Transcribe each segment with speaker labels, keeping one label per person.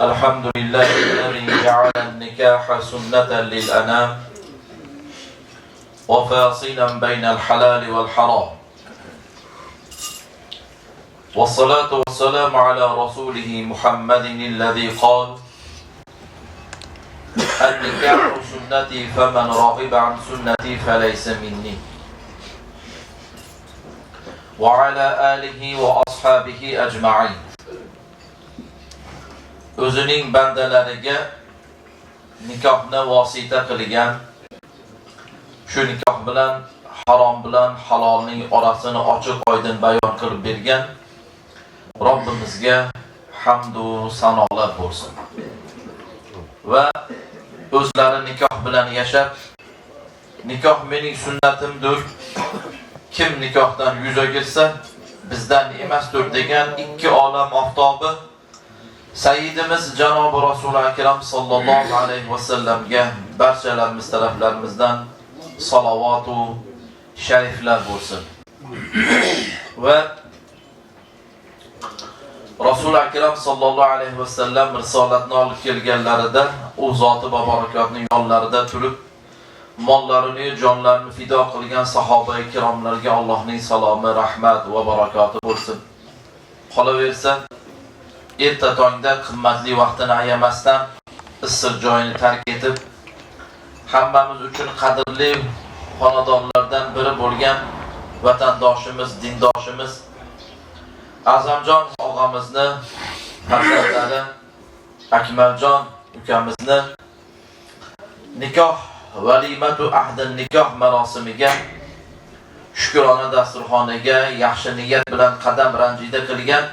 Speaker 1: الحمد لله الذي جعل النكاح سنة للأنام وفاصلا بين الحلال والحرام، والصلاة والسلام على رسوله محمد الذي قال: النكاح سنتي فمن راغب عن سنتي فليس مني، وعلى آله وأصحابه أجمعين. O'zining bandalariga nikohni vosita qilgan, shu nikoh bilan harom bilan halolning orasini ochiq oydin bayon qilib bergan Robbimizga hamd va sanolar bo'lsin. Va o'zlari nikoh bilan yashab, nikoh mening sunnatimdir, kim nikohdan yuz o'girsa bizdan emasdir degan ikki olam oftobi Sayyidimiz Janobi Rasul akram sallallohu alayhi va sallamga barchalarimiz taraflarimizdan salovat va shariflar bo'lsin. Va Rasul akram sallallohu alayhi va sallam risolatni olib kelganlarida u zoti va barakotning yo'llarida turib mollarini, jonlarini fido qilgan sahoba-i kiromlarga Allohning salomi, rahmat va barakoti bo'lsin. Qolaversa erta tongda qimmatli vaqtini ayamasdan issiq joyini tark etib, hammamiz uchun qadrli xonadonlardan biri bo'lgan vatandoshimiz, dindoshimiz Azamjon og'amizni farzandlari Akmaljon ukamizni nikoh valimatu ahdin nikoh marosimiga shukrona dasturxoniga yaxshi niyat bilan qadam ranjida qilgan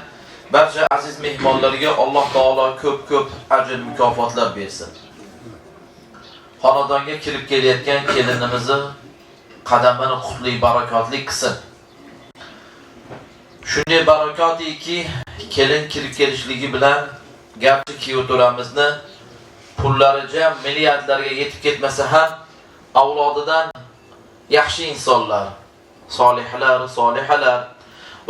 Speaker 1: barcha aziz mehmonlarga Alloh taolo ko'p ajr mukofotlar bersin. Xonadonga kirib kelayotgan kelinimizni qadamini qutli barakotli qilsin. Shunday barakotiki, kelin kirib kelishligi bilan garchi kuyovlarimizni pullari jam milliardlarga yetib ketmasa ham avlodidan yaxshi insonlar, solihalar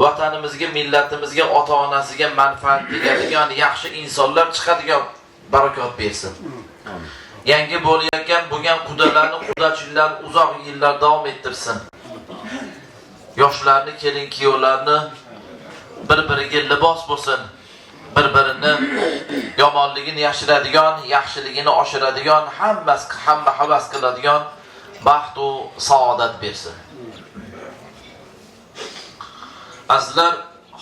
Speaker 1: vatanimizga, millatimizga, ota-onasiga manfaat beradigan yaxshi insonlar chiqadigan barakot bersin. Yangi bo'layotgan bo'lgan qudalarni, qudachillar uzoq yillar davom ettirsin. Yoshlarni, kelin-kuyovlarni bir-biriga libos bo'lsin. Bir-birini yomonligini yashiradigan, yaxshiligini oshiradigan, hamma havas qiladigan baxt va saodat bersin. Azizlar,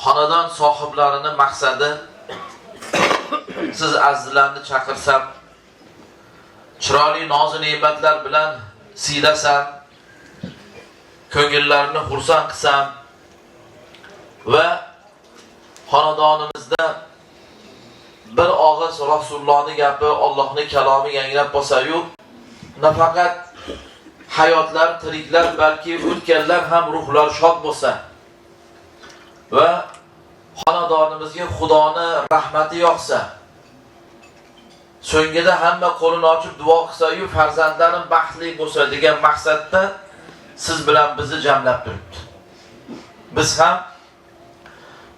Speaker 1: xonadon sohiblarining maqsadi siz azizlarni chaqirsam, chiroyli noz-u ne'matlar bilan siylasam, ko'ngillarini xursand qilsam va xonadonimizda bir og'iz Rasulullohning gapi, Allohning kalomi yangrab bo'lsa-yu, nafaqat hayotlar, tiriklar, balki o'tganlar ham ruhlar shod bo'lsa va xonadonimizga Xudoning rahmati yoqsa, so'ngida hamma qo'lini ochib duo qilsa-yu, farzandlarim baxtli bo'lsa degan maqsadda siz bilan bizni jamlab turibdi. Biz ham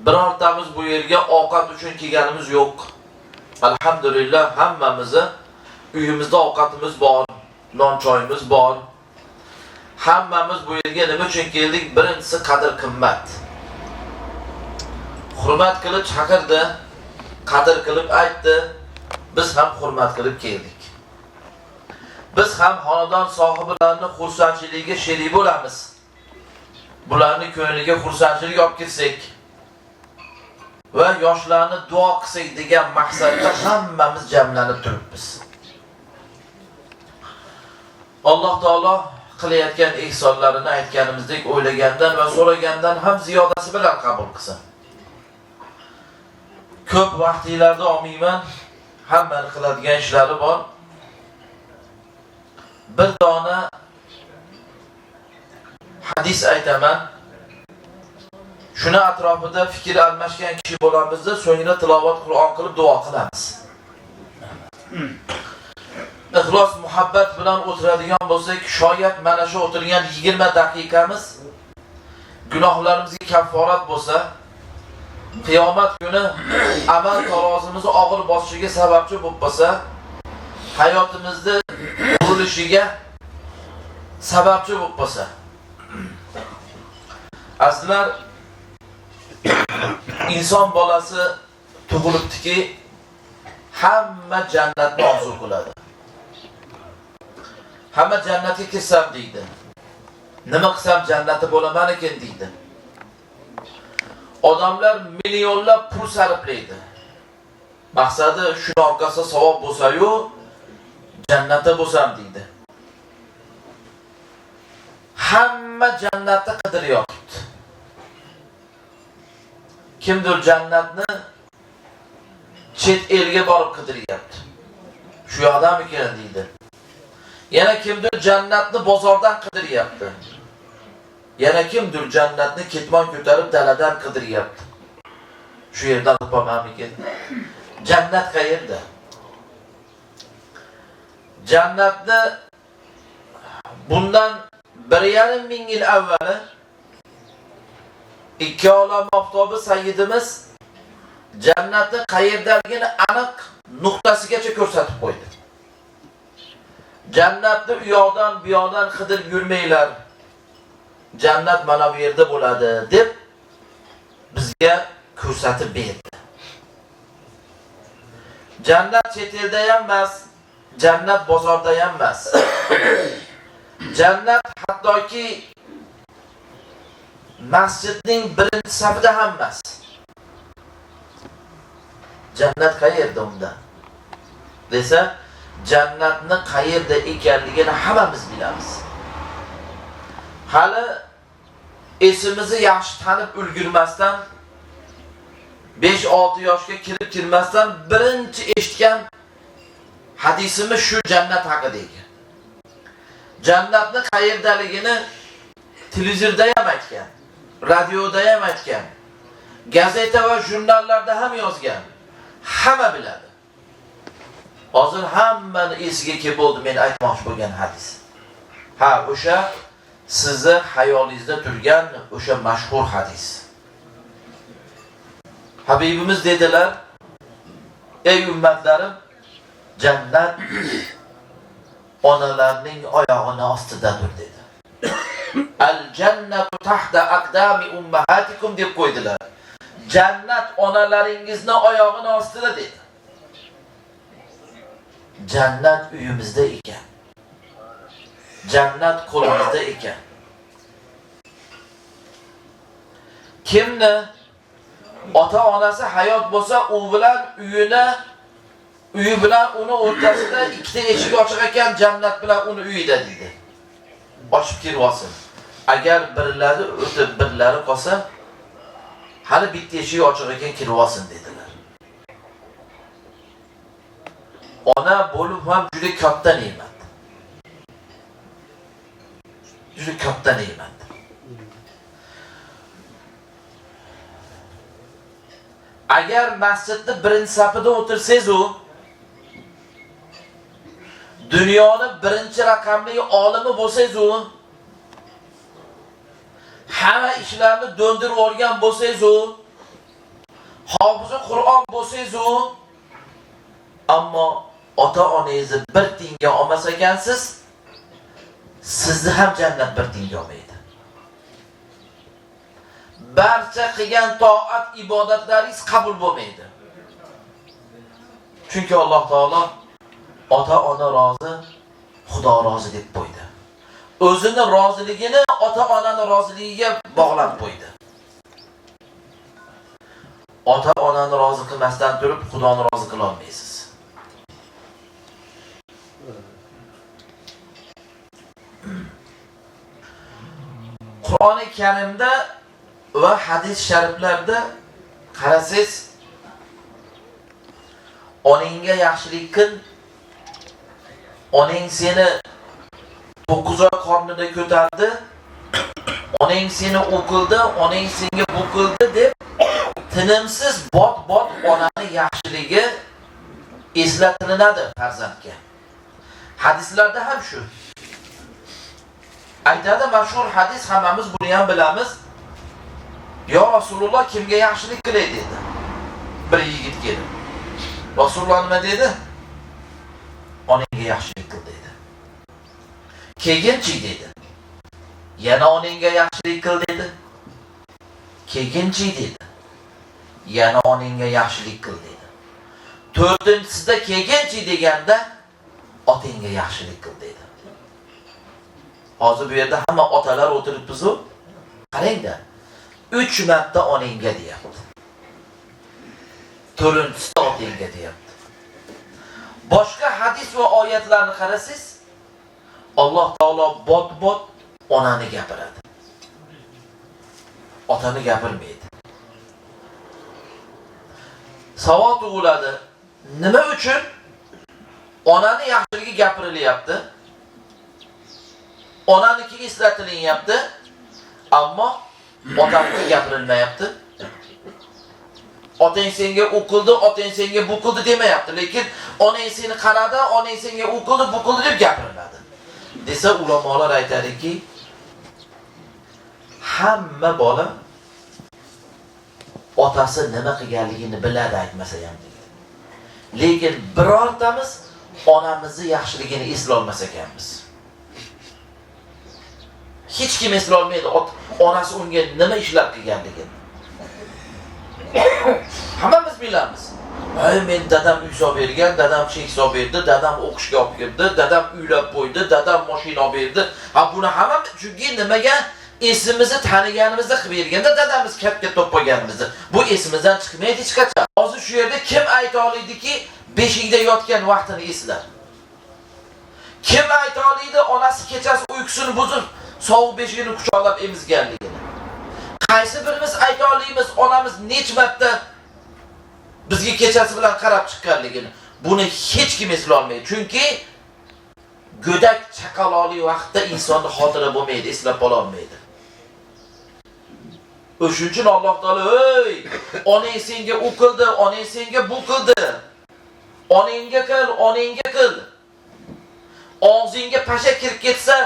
Speaker 1: birortamiz bu yerga ovqat uchun kelganimiz yo'q. Alhamdulillah, hammamizni uyimizda ovqatimiz bor, non-choyimiz bor. Hammamiz bu yerga nima uchun keldik? Birinchisi qadr qimmat. Hurmat qilib chaqirdi, qadr qilib aytdi, biz ham hurmat qilib keldik. Biz ham xonadon sohiblarining xursandchiligiga sherik bo'lamiz. Bularning ko'ngliga xursandchilik olib kelsak va yoshlarni duo qilsak degan maqsadda hammamiz jamlanib turibmiz. Alloh taolo qilayotgan ihsonlarini aytganimizdek o'ylagandan va so'ragandan ham ziyodasi bilan qabul qilsin. Ko'p vaqtlarda olmayman, hammaning qiladigan ishlari bor. Bir dona hadis aytaman. Shuni atrofida fikr almashgan kishi bo'lamizda, so'ngra tilovat Qur'on qilib duo qilamiz. Ixlos, muhabbat bilan o'tiradigan bo'lsak, shoyat mana shu o'tirgan 20 daqiqamiz gunohlarimizga kafforat bo'lsa, qiyomat kuni amal tarozimizni og'ir bosishiga sababchi bo'lib qolsa, hayotimizni burilishiga sababchi bo'lib qolsa. Azizlar, inson bolasi tug'ilibdiki, hamma jannatni orzu qiladi. Hamma jannatga ketsam deydi. Nima qilsam jannati bo'laman ekan deydi. Odamlar millionlab pul sarflaydi. Maqsadi shuni orqasida savob bo'lsa-yu, jannatda bo'lsam deydi. Hamma jannatni qidiryapti. Kimdir jannatni chet elga borib qidiryapti. Shu yoqdan ekan deydi. Yana kimdir jannatni bozordan qidiryapti. Yana kimdir jannatni ketmon ko'tarib daladan qidiryapti. Shu yerdan topamanmikin? Jannat qayerda? Jannatni bundan 1,5 ming yil avvali ikki olam oftobi sayyidimiz jannatni qayerdaligini aniq nuqtasigacha ko'rsatib qo'ydi. Jannatni u yoqdan bu yoqdan qidirib yurmanglar. Jannat mana bu yerda bo'ladi deb bizga ko'rsatib berdi. Jannat chet elda ham emas, jannat bozorda ham emas. Jannat hattoki masjidning birinchi safida ham emas. Jannat qayerda unda? Desa, jannatni qayerda ekanligini hammamiz bilamiz. Hali esimizni yaxshi tanib ulgurmasdan 5-6 yoshga kirib-kirmasdan birinchi eshitgan hadisimiz shu jannat haqida ekan. Jannatni qayerdaligini televizorda ham aytgan, radioda ham aytgan, gazeta va jurnallarda ham yozgan. Hamma biladi. Hozir hammani esiga kelib bo'ldi men aytmoqchi bo'lgan hadis. Ha, o'sha sizni hayolingizda turgan o'sha mashhur hadis. Habibimiz dedilar: "Ey ummatlarim, jannat onalarning oyog'ini ostidadir" dedi. Al-jannatu tahta aqdami ummahatikum deb qo'ydilar. Jannat onalaringizning oyog'ini ostida dedi. Jannat uyimizda ekan. Jannat qo'limizda ekan. Kimni ota-onasi hayot bo'lsa, u bilan uyi bilan uni o'rtasida ikkita eshik ochiq ekan, jannat bilan uni uyida dedi. Ochib kirib olsin. Agar birlari o'tib birlari qolsa, hali bitta eshik ochiq ekan, kirib olsin dedilar. Ona bo'lib ham juda katta ne'mat. Juda katta ne'mat. Agar masjidning birinchi safida o'tirsangiz-u, dunyoning birinchi raqamli olimi bo'lsangiz-u, hamma ishlarni do'ndirib olgan bo'lsangiz-u, hofizi Qur'on bo'lsangiz-u, ammo ota-onangizni bir tiyinga olmas ekansiz, sizni ham jannat bir tiyinga olmaydi. Barcha qilgan toat ibodatlaringiz qabul bo'lmaydi. Chunki Alloh taolo ota-ona rozi, Xudo rozi deb qo'ydi. O'zini roziligini ota-onaning roziligiga bog'lab qo'ydi. Ota-onani rozi qilmasdan turib Xudoni rozi qila olmaysiz. Qur'oni Karimda va hadis shariflarda qarasangiz, onangga yaxshilik qil, onang seni 9 oy qornida ko'tardi, onang seni o'qildi, onang senga bu qildi deb tinimsiz bot-bot onani yaxshiligi eslatilinadi farzandga. Hadislarda ham shu. Aytadi mashhur hadis, hammamiz buni ham bilamiz. "Ya Rasululloh, kimga yaxshilik qilay?" dedi. Bir yigit kelib. Rasululloh nima dedi? "Onangga yaxshilik qil" dedi. Keyinchi dedi. "Yana onangga yaxshilik qil" dedi. Keyinchi dedi. "Yana onangga yaxshilik qil" dedi. To'rtinchisida keyinchi deganda "Otangga yaxshilik qil" dedi. Hozir bu yerda hamma otalar o'tiribmiz-ku. Qarangda. 3 marta onangga deyapti. To'rtinchisida otangga deyapti. Boshqa hadis va oyatlarni qarasangiz, Alloh taolo bot-bot onani gapiradi. Otani gapirmaydi. Savol tug'iladi. Nima uchun onani yaxshiligi gapirilyapti? Onaniki eslatilyapti, ammo otaniga gapirilmayapti. Otang senga u qildi, otang senga bu qildi demayapti, lekin onang seni qaradi, onang senga u qildi, bu qildi deb gapiriladi. Desa ulamolar aytadiki, hamma bola otasi nima qilganligini biladi aytmasa ham deydi. Lekin birortamiz onamizni yaxshiligini eslay olmas ekanmiz. Hech kim eslay olmaydi onasi unga nima ishlar qilganligini. Hammamiz bilamiz. Men dadam uy solib bergan, dadam chek solib berdi, dadam o'qishga olib kirdi, dadam uylab qo'ydi, dadam mashina olib berdi. Buni hammamiz chunki nimaga esimizni taniganimizda qilib berganda dadamiz katta to'plaganimizda bu esimizdan chiqmaydi hech qachon. Hozir shu yerda kim ayta oladiki, beshikda yotgan vaqtini eslar? Kim ayta oladi onasi kechasi uyqusini buzib, sovuq beshigini quchoqlab emizganligini? Qaysi birimiz ayta olamiz onamiz nech marta bizga kechasi bilan qarab chiqqanligini? Buni hech kim eslay olmaydi. Chunki go'dak chaqaloqli vaqtda insonning xotira bo'lmaydi, eslab qola olmaydi. O'shuning uchun Alloh taolo, "Ey, onang senga u qildi, onang senga bu qildi. Onangga qil, onangga qil. Og'zingga pasha kirib ketsa,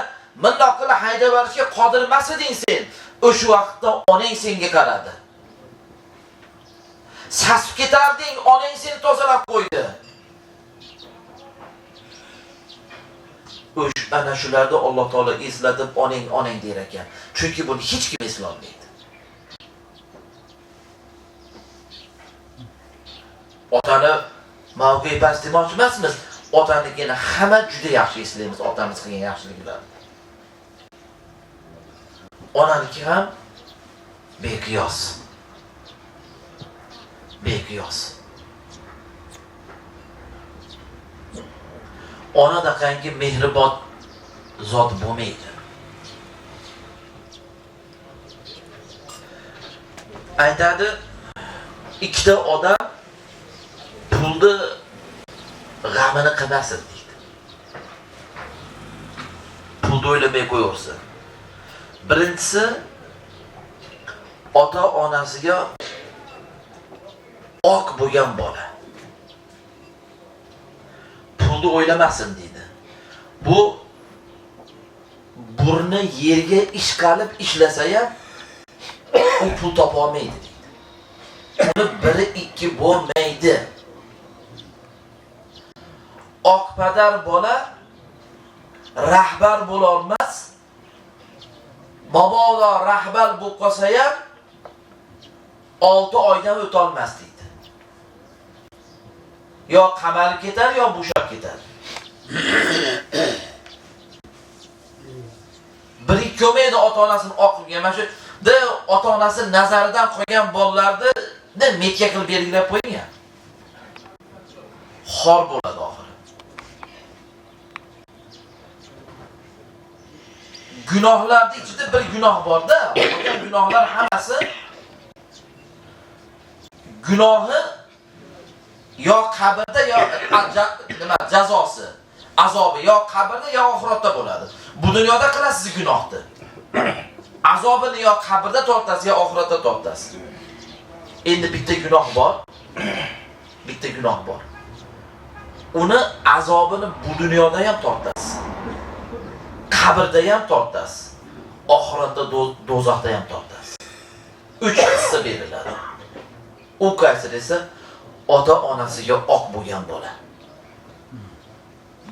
Speaker 1: bundoq qilib haydab yuborishga qodir emas eding sen. O'sha vaqtda onang senga qaradi. Sasib ketarding, onang seni tozalab qo'ydi." Ana shularda Alloh taolo eslatib onang der ekan. Chunki buni hech kim eslay olmaydi. Otani mavqei past demoqchi emasmiz. Otanikini hamma juda yaxshi eslaymiz, otamiz qilgan yaxshiliklarni. Onaniki ham beqiyos. Beqiyos. Onada qangi mehribon zot bo'lmaydi. Aytadi, ikkita odam pulni g'amini qilmasin deydi. Pulni o'ylamay qo'yaversin. Birinchisi ota-onasiga oq bo'lgan bola. Pulni o'ylamasin deydi. Bu burni yerga ishqalib ishlasa ham u pul topa olmaydi deydi. Uni biri ikki bo'lmaydi. Oq padar bola rahbar bo'la olmas. Mabodo rahbar bo'lib qolsa ham 6 oydan o'ta olmas deydi. Yo qamalib ketar, yo bo'shab ketar. Bir ikki olmaydi ota-onasini oqilgan. Mana shu ota-onasi nazaridan qo'ygan bolalarni metga qilib belgilab qo'ygan. Xor bo'ladi oxiri. Gunohlarning ichida bir gunoh bor-da, qolgan gunohlar hammasi gunohi yo qabrda yo jazosi, azobi yo qabrda yo oxiratda bo'ladi. Bu dunyoda qilasiz gunohni. Azobini yo qabrda tortasiz yo oxiratda tortasiz. Endi bitta gunoh bor. Bitta gunoh bor. Uni azobini bu dunyoda ham tortasiz. Qabrda ham tortasiz. Oxiratda do'zaxda ham tortasiz. 3 hissa beriladi. U qaysi desa, ota-onasiga oq bo'lgan bola.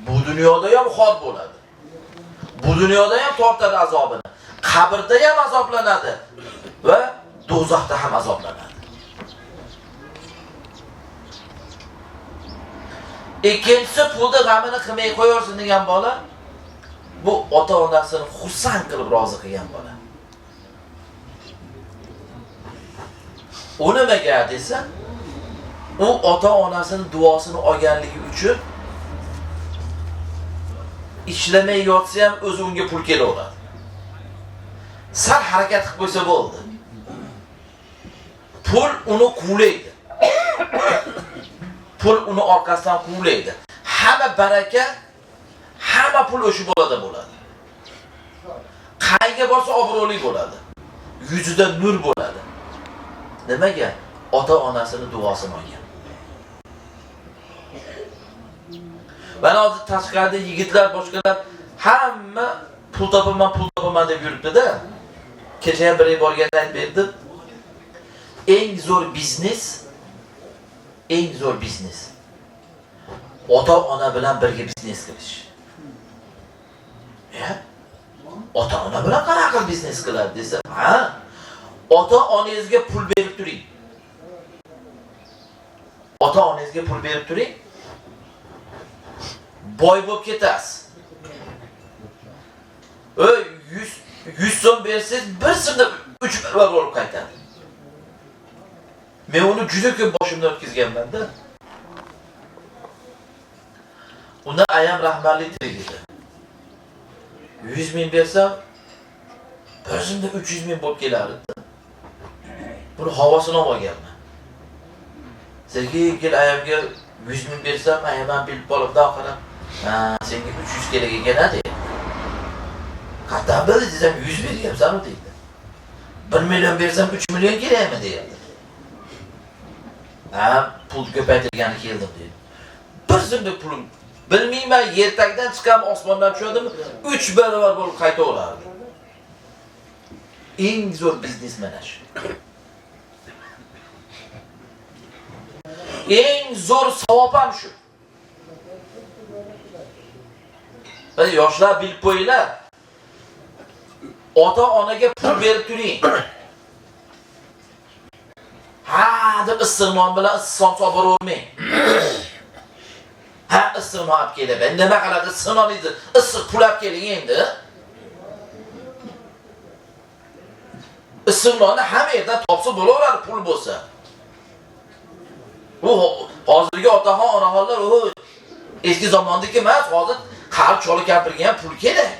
Speaker 1: Bu dunyoda ham xor bo'ladi. Bu dunyoda ham tortadi azobini. Qabrda ham azoblanadi va do'zaxda ham azoblanadi. Ikkinchisi pulda g'amini qilmay qo'yarsin degan bola, bu ota-onasini xursand qilib rozi qilgan bola. U nimaga desa, u ota-onasining duosini olganligi uchun ishlamay yotsa ham o'zi unga pul kelaveradi. Sal harakat qilib qo'ysa bo'ldi. Pul uni quvlaydi. Pul uni orqasidan quvlaydi. Hamma baraka, hamma pul o'sha bo'ladi. Qayga borsa obro'li bo'ladi. Yuzida nur bo'ladi. Nimaga? Ota-onasining duosini olgan. Mana hozir tashqarida yigitlar, boshqalar hamma pul topaman deb yuribdi-da. Kecha biri borganda aytib berdim. Eng zo'r biznes ota-ona bilan birga biznes qilish. Ota-ona bilan qanaqa biznes qiladi desa, ha? Ota-onangizga pul berib turing. Ota-onangizga pul berib turing. Boy bo'lib ketasiz. 100 so'm bersangiz, bir so'mda 3 barobar bo'lib qaytadi. Men uni juda ko'p boshimdan o'tkazganman-da. Unda ayam rahmatli tirik edi. 100 ming bersam, bir so'mda 300 ming bo'lib kelardi. Buni havosini olganman. Sergey ayamga 100 ming bersam, ayam ham bilib olibdan qarab, senga 300 kerak ekan dedi. Qatdan bildi desam 100 beryapsan deydi. 1 million bersam 3 million kerakmi deyapti. Pul ko'paytirgani keldim deydi. Bir so'mlik pulim bilmayman, yer tagidan chiqam, osmondan tushadimi, 3 barobar bo'lib qaytaverardi. Eng zo'r biznes mana shu. Eng zo'r savob ham shu. Yoshlar bilib qo'yinglar. Ota-onaga pul berib turing. Deb issig'non bilan issiqson so'ravermang. Issiqnon olib kelaman. Nima qiladi? Issig'noningizni issiq pul olib keling endi. Issiqnonni hamma yerdan topsa bo'laveradi, pul bo'lsa. Bu hozirgi otaxon, onaxonlar eski zamondagi emas, hozir qalb cho'li kampirga ham pul kerak.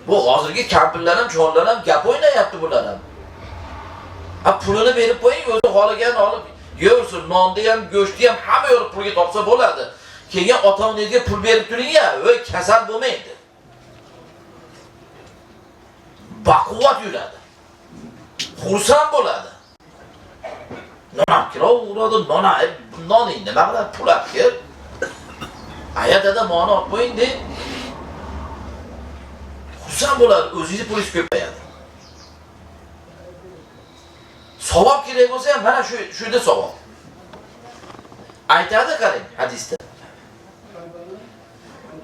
Speaker 1: Bu hozirgi kampirlar ham, cho'llar ham gap o'ynayapti bular ham. Pulini berib qo'ying, o'zi xolaganini olib yursin. Nonni ham, go'shtni ham hamma yo'q pulga topsa bo'ladi. Keyin ota-onangizga pul berib turing-ya, kasal bo'lmaydi. Baquvvat yuradi. Xursand bo'ladi. Non kiraveradi, non nima qiladi, pul olib kel. Ayadada moni olib qo'ying deb. Xursand bo'ladi, o'zingiz pulingiz ko'payadi. Savob kerak bo'lsa ham mana shunda savob. Aytadi qarang hadisda.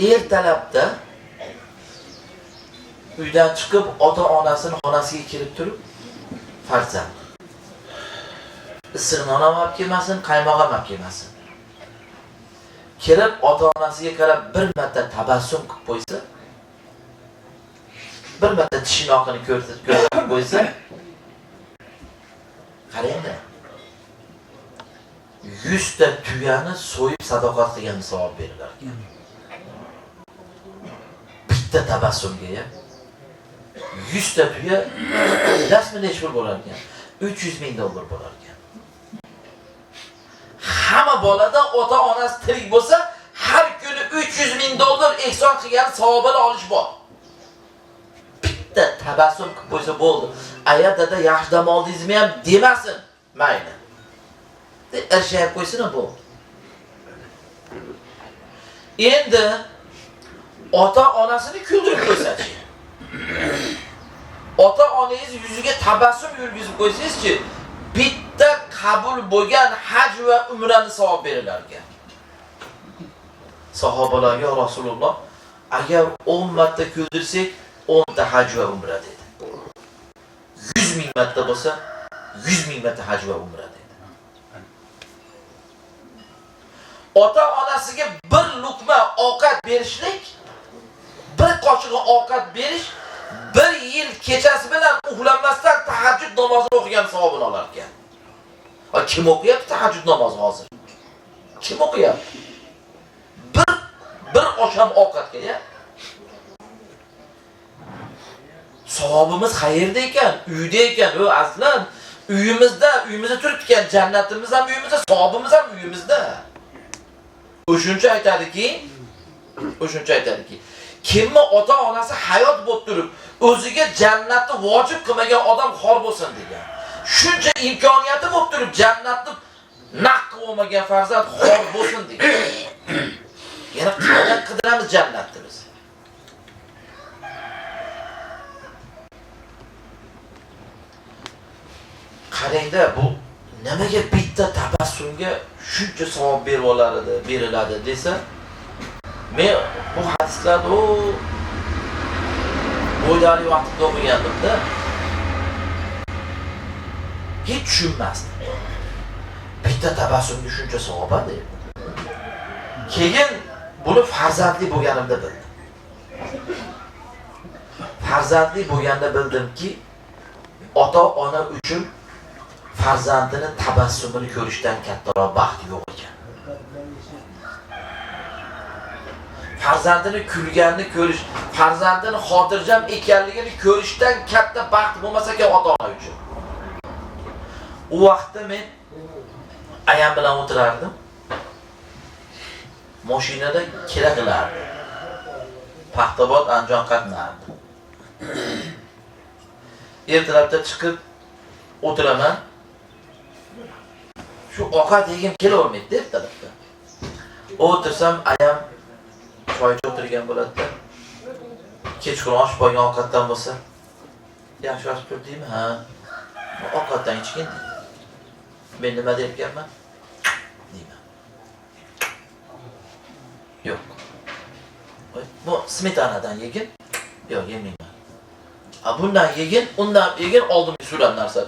Speaker 1: Ertalabda uydan chiqib ota-onasining xonasiga kirib turib, farzand issiqnon ham olib kelmasin, qaymoq ham olib kelmasin. Kirib ota-onasiga qarab bir marta tabassum qilib qo'ysa, bir marta tishini oqini ko'rsatib qo'ysa, qarangda. 100 ta tuyani so'yib sadoqat qilgan savob berilar ekan. Bitta tabassumga ham 100 ta tuya rasmi nech pul bo'lar ekan? 300 ming dollar bo'lar ekan. Hamma bolada ota-onasi tirik bo'lsa, har kuni 300 ming dollar ehson qilgan savobini olish bor. Bitta tabassum qilib qo'ysa bo'ldi. Aya dada yaxshi dam oldingizmi ham demasin, mayli. Irshayib qo'ysin bu. Endi ota-onasini kuldirib qo'ysa-chi. ota-onangiz yuziga tabassum yurgizib qo'ysangizchi, bitta qabul bo'lgan haj va umrani savob berilar ekan. Sahobalarga Rasululloh agar 10 marta kuldirsak, 10 ta haj va umra dedi. 100 ming marta bo'lsa, 100 ming marta haj va umra dedi. Ota-onasiga bir luqma ovqat berishlik, bir qoshiq ovqat berish, bir yil kechasi bilan uxlamasdan tahajjud namozini o'qigan savobini olar ekan. Kim o'qiyapti tahajjud namozi hozir? Kim o'qiyapti? Bir osham ovqatga ya. Savobimiz qayerda ekan? Uyda ekan. O aslan uyimizda turibdi ekan, jannatimiz ham uyimizda, savobimiz ham uyimizda. O'shuncha aytadiki, kimni ota-onasi hayot bo'lib turib, o'ziga jannatni vojib qilmagan odam xor bo'lsin degan. Shuncha imkoniyati bo'lib turib, jannatni naq qilmagan farzand xor bo'lsin degan. Yana qanday qidiramiz jannatni biz? Qarangda, bu nimaga bitta tabassumga shuncha savob beriladi desa, men bu hadislarni o'ylari vaqtida o'qiganimda hech tushunmasdim. Bitta tabassumga shuncha savob deb. Keyin buni farzandli bo'lganimda bildim. Farzandli bo'lganda bildimki, ota-ona uchun farzandini tabassumini ko'rishdan kattaroq baxt yo'q ekan. Farzandini kulganini ko'rish, farzandini xotirjam ekanligini ko'rishdan katta baxt bo'lmasa ekan ota-ona uchun. U vaqtda men ayam bilan o'tirardim. Mashinada kira qilardim. Paxtabod Andijon qatnardim. Ertalabda chiqib o'tiraman. Shu ovqat yegim kelavermaydi ertalabda. O'tirsam ayam choycha o'tirgan bo'ladi. Kechqurun osh bo'lgan ovqatdan bo'lsa, yaxshi osh turdingmi? Ha. Ovqatdan ichgin. Men nima deyapman? Deyman. Yo'q. Bu smetanadan yegin. Yo'q, yemayman. Bundan yegin, undan yegin, oldimga suran narsa.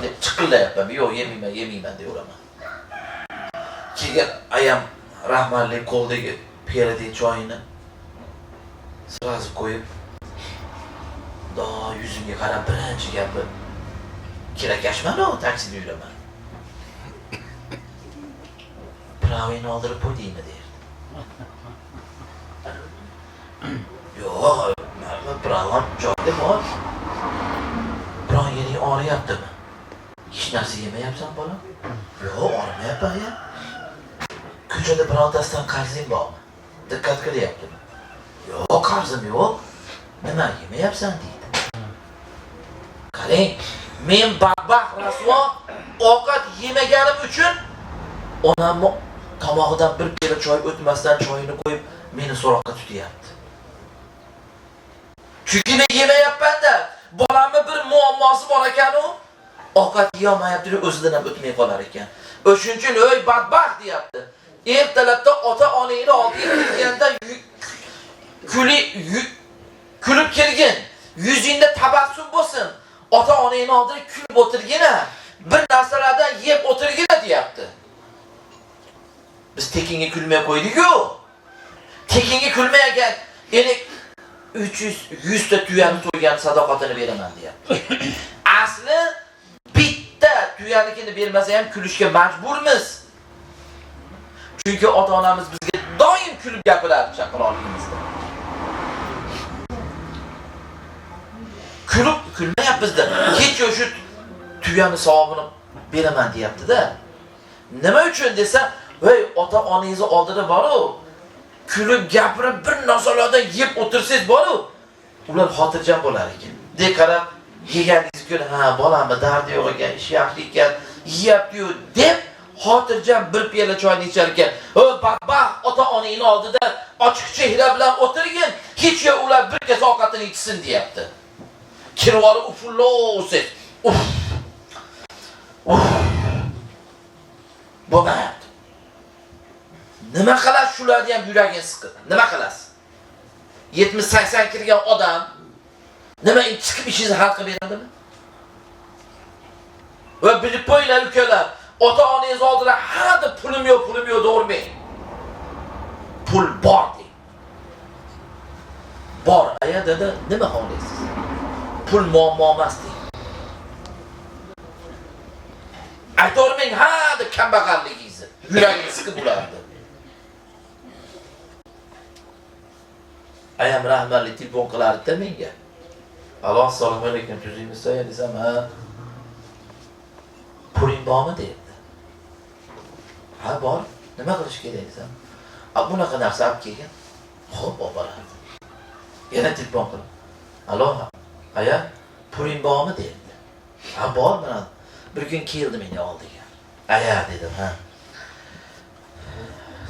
Speaker 1: Deb chiqillayapman. Yo'q, yemayman deyveraman. Keyin ayam rahmatli qo'ldagi peradagi choyini sirazi qo'yib, yuzimga qarab birinchi gapi, kirakashman-ku, taksida yuraman. Pravini oldirib qo'ydingmi derdi. Yo'q, pravam joyda bor. Biron yering og'riyaptimi? Hech narsa yemayapsan bolam? Yo'q, og'rimayapman ya. Ko'chada birontasidan qarzing bormi? Diqqat qilyaptimi? Yo'q, qarzim yo'q. Nima yemayapsan deydi. Qarang, men badbaxt rasvo ovqat yemaganim uchun onamni tomog'idan bir piyola choy o'tmasdan choyini qo'yib meni so'roqqa tutyapti. Chunki men yemayapman-da, bolamni bir muammosi bor ekan-u, ovqat yemayapti, o'zidan ham o'tmay qolar ekan. O'shuning uchun o'y badbaxt deyapti. Ertalabda ota-onangni oldiga kelganda kulib kelgin, yuzingda tabassum bo'lsin. Ota-onangni oldida kulib o'tirgina, bir narsalardan yeb o'tirgina deyapti. Biz tekinga kulmay qo'ydik-ku. Tekinga kulmagan, endi 100 ta tuyani to'ygan sadoqatini beraman deyapti. Asli bitta tuyanikini bermasa ham kulishga majburmiz. Chunki ota-onamiz bizga doim kulib gapirardi chaqaloqligimizda. Kulmayapmiz-da. Hech o'sha tuyani savobini beraman deyapti-da. Nima uchun desa, voy ota-onangiz oldida bor-ku, kulib gapirib bir narsalardan yeb o'tirsangiz bor-ku, ular xotirjam bo'lar ekan. Deb qarab, yeganingiz ko'ra, ha, bolamni dardi yo'q ekan, ish yaxshi ekan, yeyapti-yu deb xotirjam bir piyola choyni ichar ekan. O badbaxt ota-onangni oldida ochiq chehra bilan o'tirgin, hech yo ular bir kasa ovqatini ichsin deyapti. Kirib olib ufullo'siz. Uf. Bo'lmayapti. Nima qilasiz shularni ham yuragini siqib? Nima qilasiz? 70-80 kirgan odam nima chiqib ishingizni hal qilib beradimi? Va bilib qo'yinglar ukalar, ota-onangiz oldida ha deb pulim yo'q de'rmang. Pul bor deng. Bor, aya dada, nima xohlaysiz? Pul muammo emas deng. Aytolmang ha deb kambag'alligingizni, yuragingiz siqib bo'lardi. Ayam rahmatli telefon qilardi menga. Alo, assalomu alaykum, tuzingiz so'ya desam, ha. Puling bormi dedi. Ha, bor. Nima qilish kerak desam, bunaqa narsa olib kelgan. Xo'p, olib boradi. Yana telefon qilib. Alo, aya, puling bormi dedi. Ha, bor, mana bir kun keldi meni oldiga. Aya dedim, ha.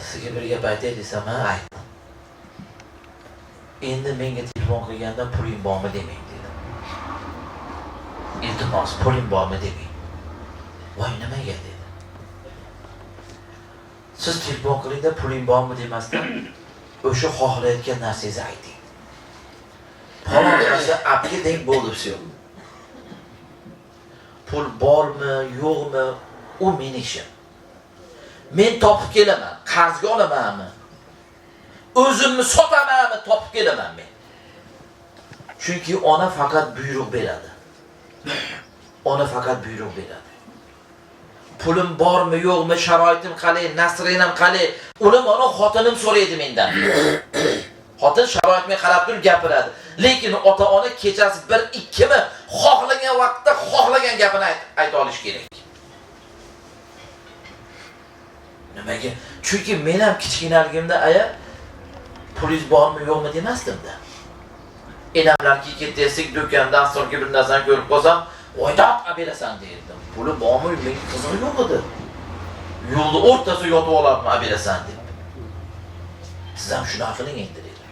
Speaker 1: Sizga bir gap aytay desam, ha, aytdim. Endi menga telefon qilganda puling bormi demang dedim. Iltimos, puling bormi demang. Voy nimaga dedi. Siz telefon qilingda puling bormi demasdan o'sha xohlayotgan narsangizni ayting. Falon narsa apga deng bo'ldi всё. Pul bormi, yo'qmi, u mening ishim. Men topib kelaman, qarzga olamanmi? O'zimni sotamanmi, topib kelaman men. Chunki ona faqat buyruq beradi. Ona faqat buyruq beradi. Pulim bormi, yo'qmi, sharoitim qalay, nasrinam qalay, uni mana xotinim so'raydi mendan. Xotin sharoitga qarab turib gapiradi. Lekin ota-ona kechasi 1-2 mi xohlagan vaqtda xohlagan gapini ayta olish kerak. Nimaga? Chunki men ham kichkinaligimda aya pulingiz bormi, yo'qmi demasdim-da. Enamlarga ketdik, do'kondan so'rga bir narsani ko'rib qolsam, "Oydoq olib berasan" derdim. Puli bormi, men qizig'i yo'q edi. Yo'lda o'rtasida yotib olibman, olib berasan deb. Siz ham shuni qiling endi dedi.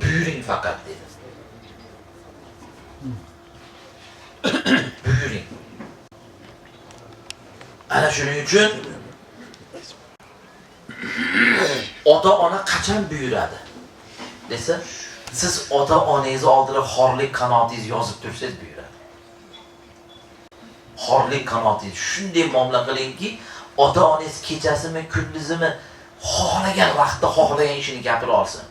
Speaker 1: Buyuring faqat dedi. Buyuring. Ana shuning uchun ota-ona qachon buyuradi desa, siz ota-onangiz oldida xorlik qanotingiz yozib tursangiz buyuradi. Xorlik qanotingiz shunday muomala qilingki, ota-onangiz kechasimi, kunduzimi xohlagan vaqtda xohlagan ishini gapira olsin.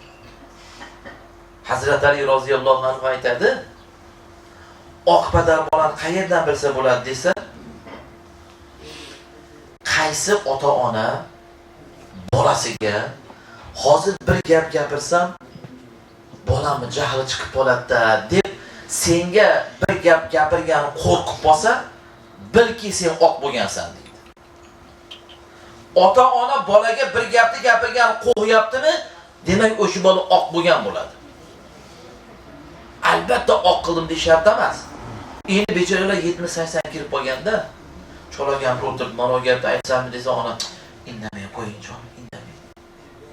Speaker 1: Hazrat Ali roziyallohu anhu aytadi, oqpadar bolani qayerdan bilsa bo'ladi desa, qaysi ota-ona bolasiga hozir bir gap gapirsam bolamni jahli chiqib qoladi deb senga bir gap gapirgani qo'rqib qolsa, bilki sen oq bo'lgansan deydi. Ota-ona bolaga bir gapni gapirgani qo'yaptimi, demak o'sha bola oq bo'lgan bo'ladi. Albatta oq qildim deb shart emas. Endi bechoralar 70-80 kirib qolganda, cholagan o'tirib mana gapni aytsammi desa, ona indamay qo'ying jon, indamay.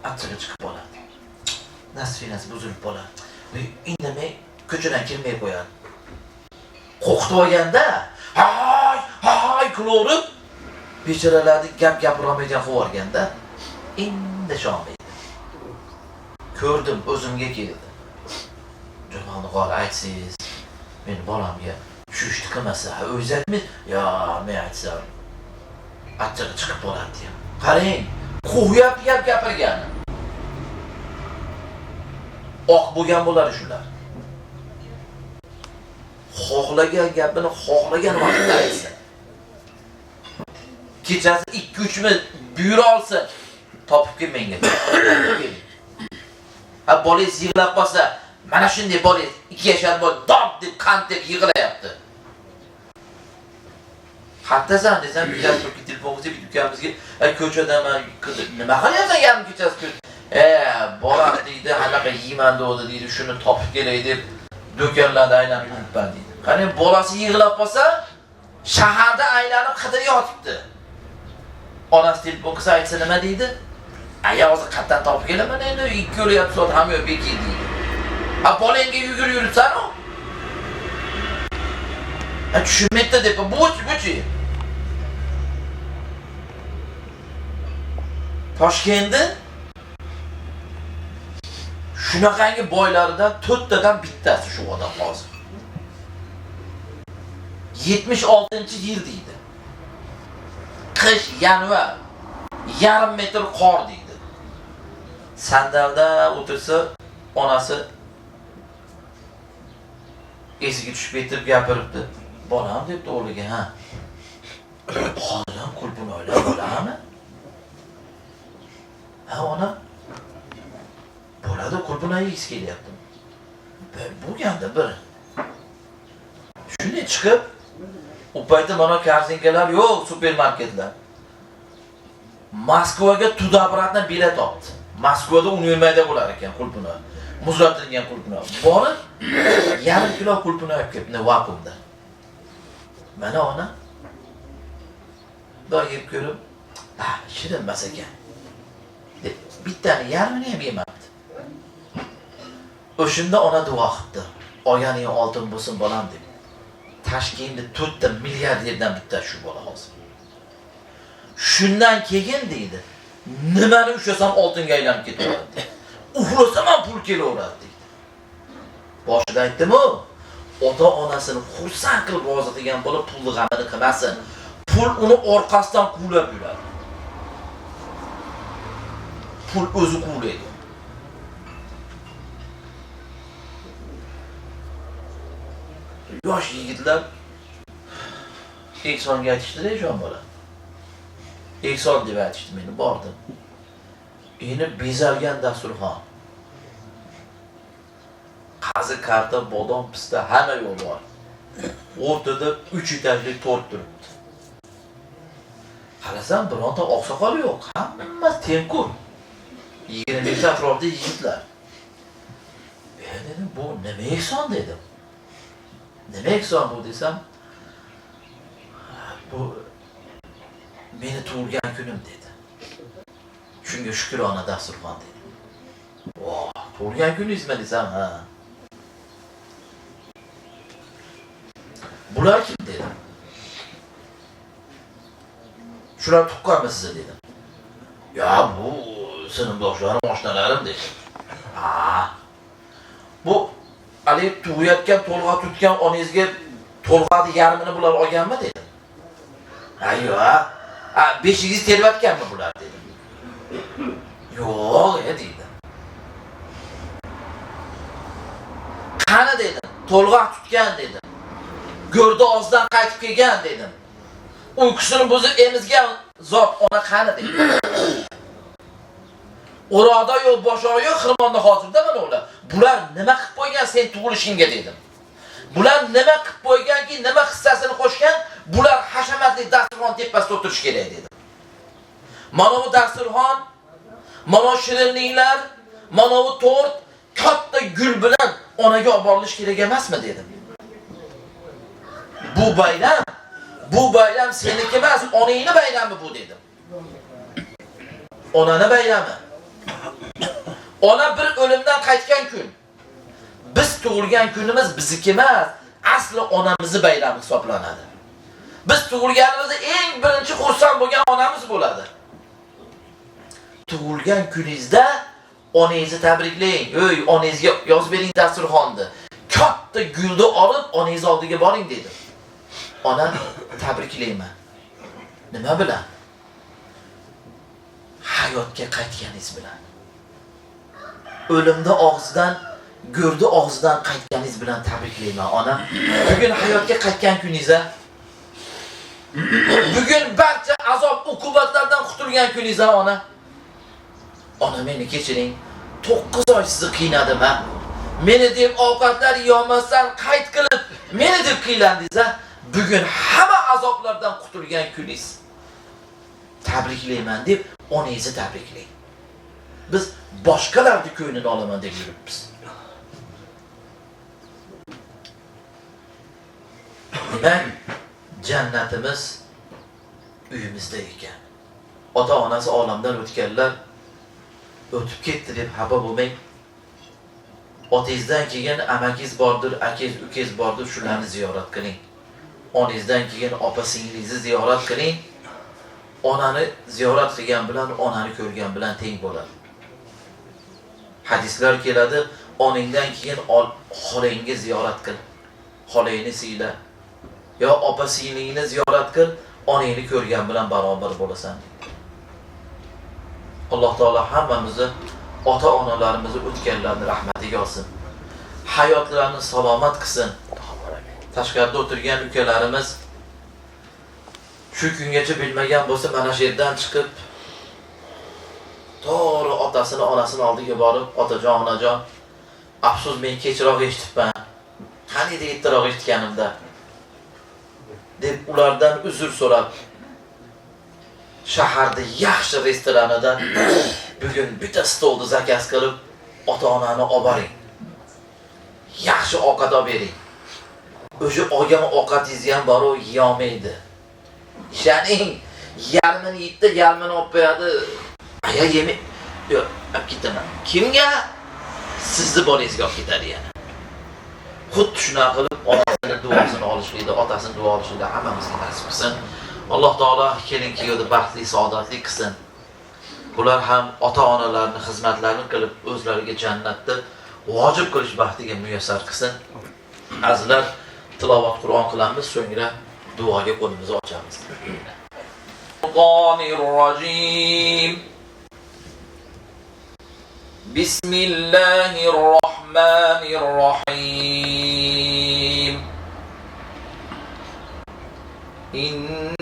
Speaker 1: Achchig'i chiqib qoladi. Nasfinasi buzilib qoladi. Indamay ko'chadan kirmay qo'yadi. Qo'rqitib olganda, hay qilaverib, bechoralarni gap gapirolmaydigan qilib yuborganda, endi shonmaydi. Ko'rdim, o'zimga keldi. Janobi g'or aytsangiz, men bolamga shu ishni qilmasa, o'zingizmi? Yo, men aytsam, achchig'i chiqib qoladi deyam. Qarang, qo'yib gap gapirgani. Oq bo'lgan bo'ladi shular. Xohlagan gapini xohlagan vaqtda aytsin. Kechasi 2-3 minut buyura olsa, topib kel menga. Ha, bolangiz yig'lab qolsa, mana shunday bolangiz 2 yashar bola dop deb qand deb yig'layapti. Hattasan desam, bilan turib telefonimizga ukamizga, ko'chadaman, nima qilyapsan yarim kechasi? Bolam deydi, hanaqa yeyman deydi, shuni topib kelay deb do'konlarda aylanib yuribman deydi. Qani bolasi yig'lab qolsa, shaharda aylanib qidirib yotibdi. Onasi telefon qilsa aytsa nima deydi? Aya hozir qayerdan topib kelaman endi 2 yo'lyapti soat ham yo'q beki deydi. Ha bolangga yugurib yuribsan-ku. Tushunmaydi deb buchi. Toshkentda shunaqangi boylaridan 4 tadan bittasi shu odam hozir. 76-yil deydi. Qish, yanvar, yarim metr qor deydi. Sandalda o'tirsa, onasi esiga tushib ketib gapiribdi. Bolam debdi o'g'liga, ha. Hozirdan qulpini o'ylab bo'ladimi? Ha, ona. Bo'ladi, qulpini yeyis kelyapti. Bo'lganda bir. Shunday chiqib, u paytda mana kartinkalar yo'q, supermarketlar. Moskvaga Tudabratdan bilet oldi. Moskvada Univermayda bo'lar ekan qulpini. Muzlatilgan qulpini. Borib, yarim kilo qulpini olib kelibdi vakuumda. Mana ona. Do'yib ko'rib, shirin emas ekan. deb bittani yarmini ham yemabdi. O'shunda ona duo qildi. Oyaning oltin bo'lsin bolam deb. Toshkentda 4 ta milliarderdan bitta shu bola hozir. Shundan keyin deydi, nimani ushlasam oltinga aylanib ketaveradi deydi. Uxlasam ham pul kelaveradi deydi. Boshida aytdim-ku, ota-onasini xursand qilib rozi qilgan bola pulni g'amini qilmasin. Pul uni orqasidan quvlab yuradi. Pul o'zi quvlaydi. Yosh yigitlar Eksonga aytishdi-da, jon bola. Ekson deb aytishdi, meni bordim. Endi bezalgan dasturxon. Qazi, karta, bodom, pista hamma yo'l bor. O'rtada 3 etajli tort turibdi. Qarasam, bironta oqsoqol yo'q. Hamma tengqur. 20 atrofda yigitlar. Men dedim, bu nima Ekson dedim. Nima Ekson bu desam, bu meni tug'ilgan kunim dedi. Shunga shukrona dasturxon dedi. Voh, tug'ilgan kuningizmi desam, ha. Bular kim dedim. Shular tuqqanmi sizni dedim. Ya bu sinfdoshlarim, oshnalarim dedi. Ha. Bu Ali tug'ayotgan, to'lg'a tutgan onangizga to'lg'ani yarmini bular olganmi dedim. Ha, yo'q. Ha, beshingiz terayotganmi bular dedim. Yo'q, dedi. Qani dedim, to'lg'a tutgan dedim. Go'rda ozdan qaytib kelgan dedim. Uyqusini buzib emizgan zot ona qani dedim. O'roqda yo'q, boshog'i yo'q, xirmonda hozirda mana ular. Bular nima qilib qo'ygan sen tug'ilishingga dedim. Bular nima qilib qo'yganki, nima hissasini qo'shgan, bular hashamatli dasturxon tepasida o'tirish kerak dedim. Mana bu dasturxon, mana shirinliklar, mana bu tort katta gul bilan onaga olib borilish kerak emasmi dedim. Bu bayram seniki emas, onangni bayrami bu dedim. Onani bayrami. Ona bir o'limdan qaytgan kun. Biz tug'ilgan kunimiz bizniki emas, asli onamizni bayrami hisoblanadi. Biz tug'ilganimizda eng birinchi xursand bo'lgan onamiz bo'ladi. Tug'ilgan kuningizda onangizni tabriklang. O'y, onangizga yozib bering dasturxonni. Katta gulni olib onangiz oldiga boring dedim. Ona tabriklayman. Nima bilan? Hayotga qaytganingiz bilan. O'limda og'zidan, go'rda og'zidan qaytganingiz bilan tabriklayman ona. Bugun hayotga qaytgan kuningiz-a? Bugun barcha azob, uqubatlardan qutulgan kuningiz-a ona? Ona, meni kechiring. 9 oy sizni qiynadim-a. Meni deb ovqatlar yeyolmasdan qayt qilib, meni deb qiylandingiz-a? Bugun hamma azoblardan qutulgan kuningiz. Tabriklayman deb onangizni tabriklang. Biz boshqalarning ko'nglini olaman deb yuribmiz. Demak, jannatimiz uyimizda ekan. Ota-onasi olamdan o'tganlar o'tib ketdi deb xafa bo'lmang. Otangizdan keyin amakingiz bordir, akangiz, ukangiz bordir, shularni ziyorat qiling. onangizdan keyin opa-singlingizni ziyorat qiling. Onani ziyorat qilgan bilan onani ko'rgan bilan teng bo'ladi. Hadislar keladi, onangdan keyin xolangni ziyorat qil. Xolangni siyla. Yo opa-singlingni ziyorat qil, onangni ko'rgan bilan barobar bo'lasan. Alloh taolo hammamizni ota-onalarimizni o'tganlarni rahmatiga olsin. Hayotlarini salomat qilsin. Tashqarida o'tirgan ukalarimiz shu kungacha bilmagan bo'lsa, mana shu yerdan chiqib to'g'ri otasini, onasini oldiga borib, otajon, onajon, afsus men kechroq eshitibman. Qani edi ertaroq eshitganimda deb ulardan uzr so'rab, shaharda yaxshi restoranidan bugun bitta stolni zakaz qilib, ota-onani olib boring. Yaxshi ovqat olib bering. O'sha olgan ovqatingizni ham bor, yeya olmaydi. Ishaning yarmini yeydi, yarmini olib qo'yadi. Aya yemay. Yo'q, olib ketaman. Kimga? Sizni bolangizga olib ketadi yana. Xuddi shunaqa qilib onasini duosini olishlikda, otasini duo olishlikda hammamizga nasib qilsin. Alloh taolo kelin-kuyovni baxtli, saodatli qilsin. Bular ham ota-onalarning xizmatlarini qilib, o'zlariga jannatni vojib qilish baxtiga muyassar qilsin. Azizlar, tilovat Qur'on qilamiz, so'ngra duoga qo'limizni ochamiz. Qur'onir-rojim. Bismillahir-rohmanir-rohim. Innamal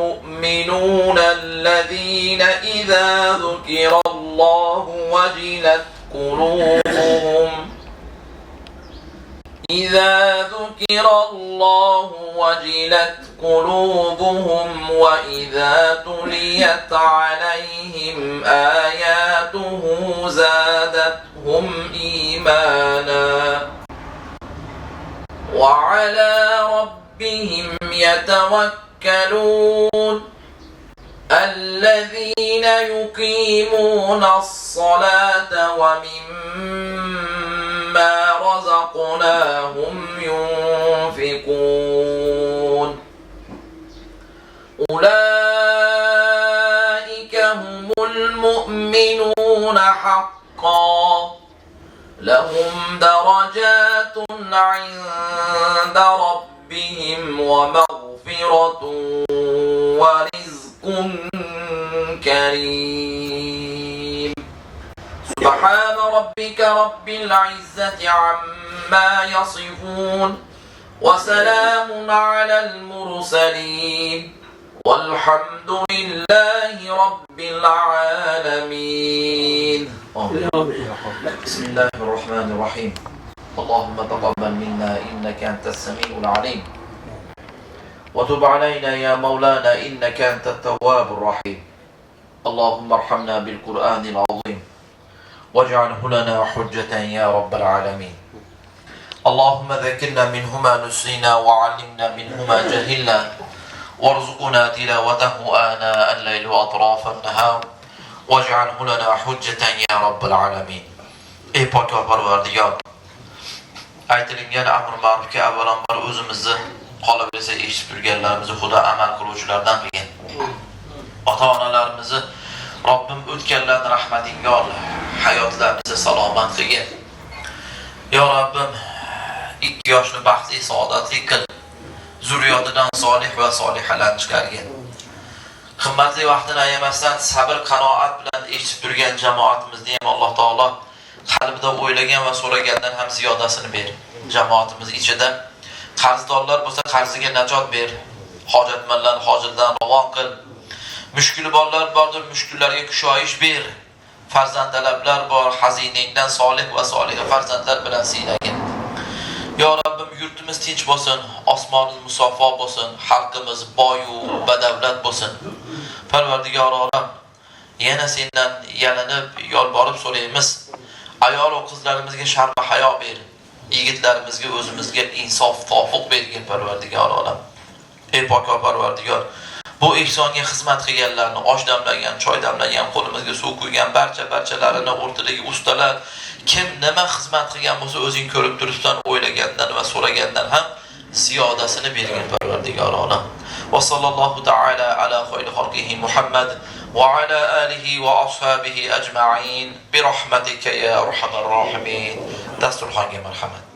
Speaker 1: mu'minuna allazina idza dzukirallahu wajilat qulubuhum إذا ذكر الله وجلت قلوبهم وإذا تليت عليهم آياته زادتهم إيمانا وعلى ربهم يتوكلون الذين يقيمون الصلاة ومما رزقناهم ينفقون أولئك هم المؤمنون حقا لهم درجات عند ربهم ومغفرة ورزق كريم سبحان ربك رب العزة عما يصفون وسلام على المرسلين والحمد لله رب العالمين بسم الله الرحمن الرحيم اللهم تقبل منا إنك أنت السميع العليم وتب علينا يا مولانا إنك أنت التواب الرحيم اللهم ارحمنا بالقرآن العظيم واجعله لنا حجة يا رب العالمين اللهم ذكرنا منهما نسينا وعلمنا منهما جهلنا وارزقنا تلاوته آناء الليل وأطراف النهار واجعله لنا حجة يا رب العالمين Ey pok va parvardigor, aytilgan amr ma'rufga avvalambor o'zimizni qolib bilsa eshitib turganlarimizni xudo amal qiluvchilardan qilgin. Ota-onalarimizni Robbim o'tganlarni rahmatingga ol, hayotlarimizni salomat qilgin. Ya Robbim, 2 yoshni baxtli, saodatli qil. Zurriyotidan solih va solihalar chiqargin. Qimmatli vaqtini ayamasdan sabr, qanoat bilan eshitib turgan jamoatimizni ham Alloh taolo qalbida o'ylagan va so'ragandan ham ziyodasini ber. Jamoatimiz ichida qarzdorlar bo'lsa qarziga najot ber. Hojatmanlar hojatdan ravon qil. Mushkuli borlar bordir, mushkullarga kushoyish ber. Farzandalablar bor, xazinangdan solih va soliha farzandlar bilan siylagin. Ya Rabbim, yurtimiz tinch bo'lsin, osmonimiz musaffo bo'lsin, xalqimiz boyu badavlat bo'lsin. Parvardigor olam, yana sendan yalinib, yolborib so'raymiz. Ayol va qizlarimizga sharm va hayo ber. Yigitlarimizga o'zimizga insof, tavfiq bergin Parvardigor olam. Ey pok Parvardigor, bu ihsonga xizmat qilganlarni, osh damlagan, choy damlagan, qo'limizga suv quygan barchalarini o'rtadagi ustalar, Kim nima xizmat qilgan bo'lsa, o'zing ko'rib turibsan, o'ylagandan va so'ragandan ham ziyodasini bergin Parvardigor olam. Va sallallohu ta'ala ala xayri xalqihi Muhammad va ala alihi va ashabihi ajma'in bi rahmatika ya arhamar rahimin. Dasturxonga marhamat.